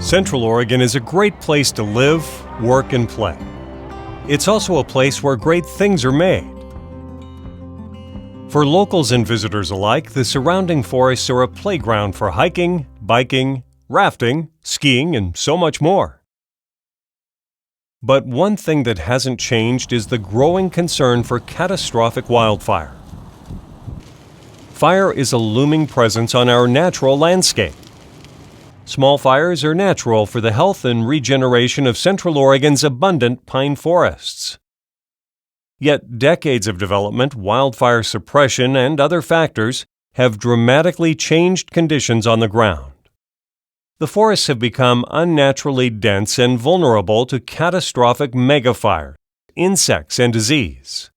Central Oregon is a great place to live, work, and play. It's also a place where great things are made. For locals and visitors alike, the surrounding forests are a playground for hiking, biking, rafting, skiing, and so much more. But one thing that hasn't changed is the growing concern for catastrophic wildfire. Fire is a looming presence on our natural landscape. Small fires are natural for the health and regeneration of Central Oregon's abundant pine forests. Yet decades of development, wildfire suppression, and other factors have dramatically changed conditions on the ground. The forests have become unnaturally dense and vulnerable to catastrophic megafires, insects, and disease.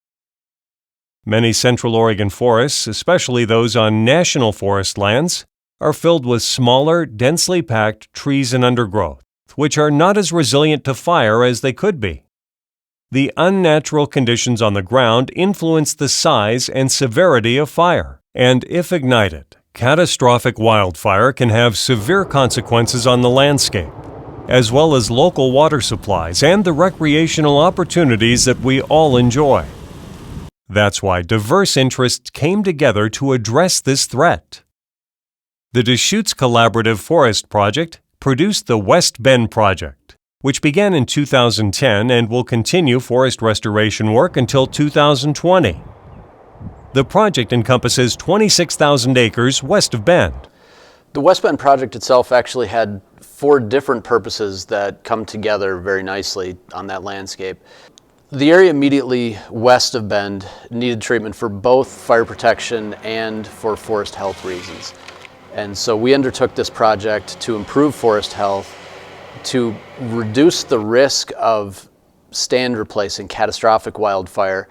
Many Central Oregon forests, especially those on national forest lands, are filled with smaller, densely packed trees and undergrowth, which are not as resilient to fire as they could be. The unnatural conditions on the ground influence the size and severity of fire, and if ignited, catastrophic wildfire can have severe consequences on the landscape, as well as local water supplies and the recreational opportunities that we all enjoy. That's why diverse interests came together to address this threat. The Deschutes Collaborative Forest Project produced the West Bend Project, which began in 2010 and will continue forest restoration work until 2020. The project encompasses 26,000 acres west of Bend. The West Bend project itself actually had 4 different purposes that come together very nicely on that landscape. The area immediately west of Bend needed treatment for both fire protection and for forest health reasons. And so we undertook this project to improve forest health, to reduce the risk of stand replacing catastrophic wildfire.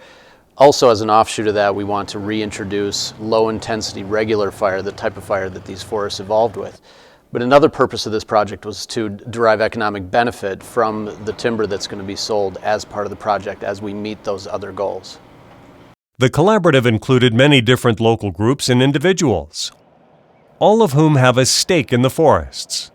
Also, as an offshoot of that, we want to reintroduce low-intensity regular fire, the type of fire that these forests evolved with. But another purpose of this project was to derive economic benefit from the timber that's going to be sold as part of the project as we meet those other goals. The collaborative included many different local groups and individuals, all of whom have a stake in the forests.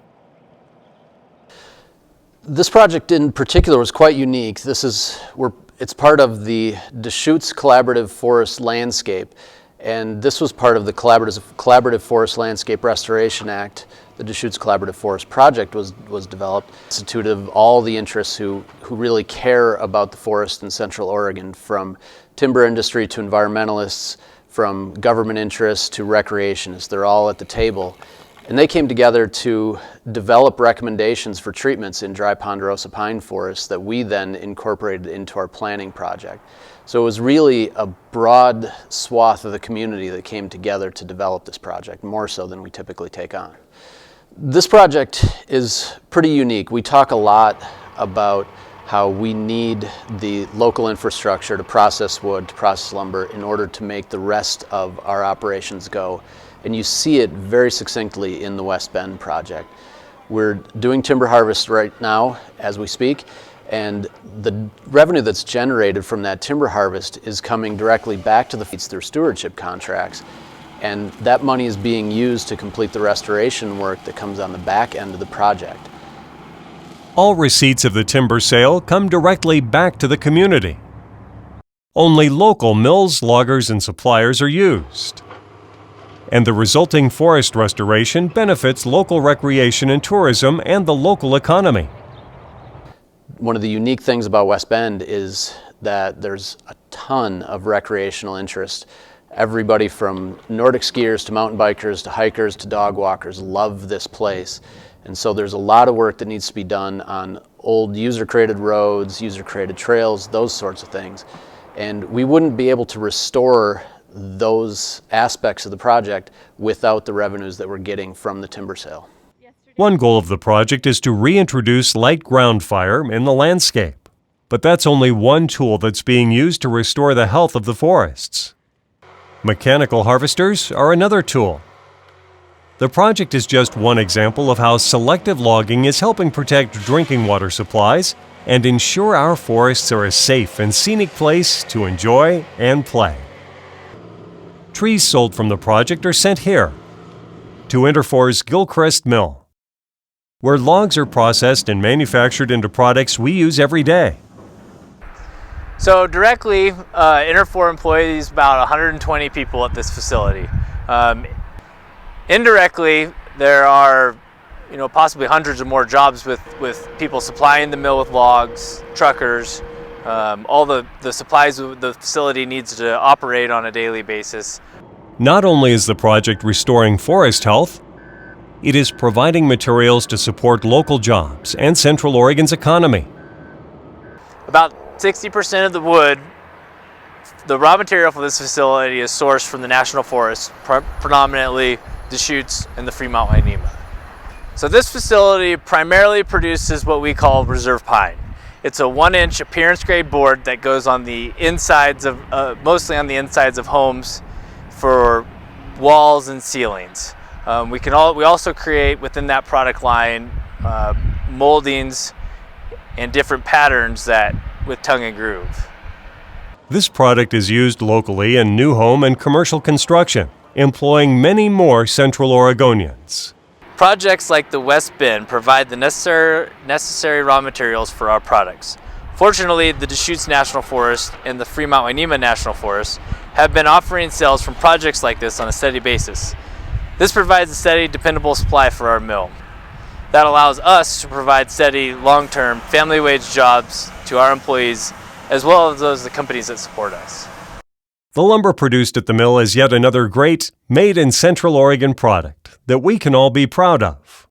This project in particular was quite unique. It's part of the Deschutes Collaborative Forest Landscape, and this was part of the Collaborative Forest Landscape Restoration Act. The Deschutes Collaborative Forest Project was developed. Institute of all the interests who really care about the forest in Central Oregon, from timber industry to environmentalists, from government interests to recreationists. They're all at the table. And they came together to develop recommendations for treatments in dry ponderosa pine forests that we then incorporated into our planning project. So it was really a broad swath of the community that came together to develop this project, more so than we typically take on. This project is pretty unique. We talk a lot about how we need the local infrastructure to process wood, to process lumber, in order to make the rest of our operations go. And you see it very succinctly in the West Bend project. We're doing timber harvest right now as we speak, and the revenue that's generated from that timber harvest is coming directly back to the fleets through stewardship contracts. And that money is being used to complete the restoration work that comes on the back end of the project. All receipts of the timber sale come directly back to the community. Only local mills, loggers, and suppliers are used. And the resulting forest restoration benefits local recreation and tourism and the local economy. One of the unique things about West Bend is that there's a ton of recreational interest. Everybody from Nordic skiers to mountain bikers to hikers to dog walkers love this place. And so there's a lot of work that needs to be done on old user-created roads, user-created trails, those sorts of things. And we wouldn't be able to restore those aspects of the project without the revenues that we're getting from the timber sale. One goal of the project is to reintroduce light ground fire in the landscape. But that's only one tool that's being used to restore the health of the forests. Mechanical harvesters are another tool. The project is just one example of how selective logging is helping protect drinking water supplies and ensure our forests are a safe and scenic place to enjoy and play. Trees sold from the project are sent here, to Interfor's Gilchrist Mill. where logs are processed and manufactured into products we use every day. So directly, Interfor employs about 120 people at this facility. Indirectly, there are possibly hundreds of more jobs with people supplying the mill with logs, truckers, all the supplies the facility needs to operate on a daily basis. Not only is the project restoring forest health, it is providing materials to support local jobs and Central Oregon's economy. About 60% of the wood, the raw material for this facility, is sourced from the National Forest, predominantly Deschutes and the Fremont-Wainema. So this facility primarily produces what we call reserve pine. It's a 1-inch appearance grade board that goes on the insides of, mostly on the insides of homes for walls and ceilings. We also create within that product line moldings and different patterns with tongue and groove. This product is used locally in new home and commercial construction, employing many more Central Oregonians. Projects like the West Bend provide the necessary raw materials for our products. Fortunately, the Deschutes National Forest and the Fremont-Wainema National Forest have been offering sales from projects like this on a steady basis. This provides a steady, dependable supply for our mill. That allows us to provide steady, long-term, family wage jobs to our employees, as well as those of the companies that support us. The lumber produced at the mill is yet another great, made in Central Oregon product that we can all be proud of.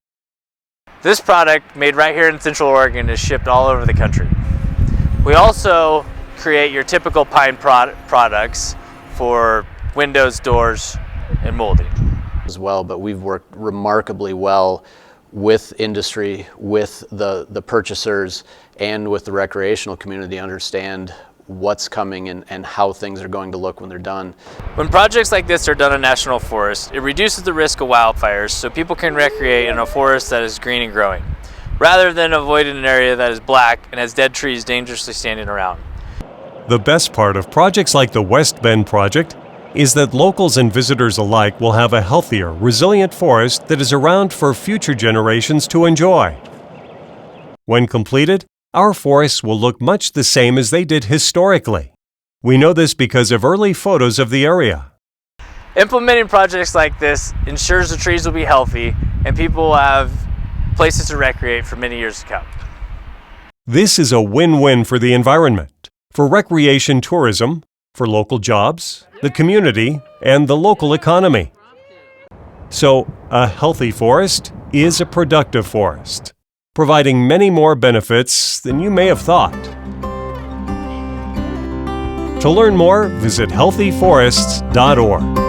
This product, made right here in Central Oregon, is shipped all over the country. We also create your typical pine products for windows, doors, and molding. As well, but we've worked remarkably well with industry, with the purchasers, and with the recreational community to understand what's coming and how things are going to look when they're done. When projects like this are done in National Forest, it reduces the risk of wildfires so people can recreate in a forest that is green and growing, rather than avoiding an area that is black and has dead trees dangerously standing around. The best part of projects like the West Bend project is that locals and visitors alike will have a healthier, resilient forest that is around for future generations to enjoy. When completed, our forests will look much the same as they did historically. We know this because of early photos of the area. Implementing projects like this ensures the trees will be healthy and people will have places to recreate for many years to come. This is a win-win for the environment, for recreation tourism, for local jobs, the community, and the local economy. So, a healthy forest is a productive forest, providing many more benefits than you may have thought. To learn more, visit healthyforests.org.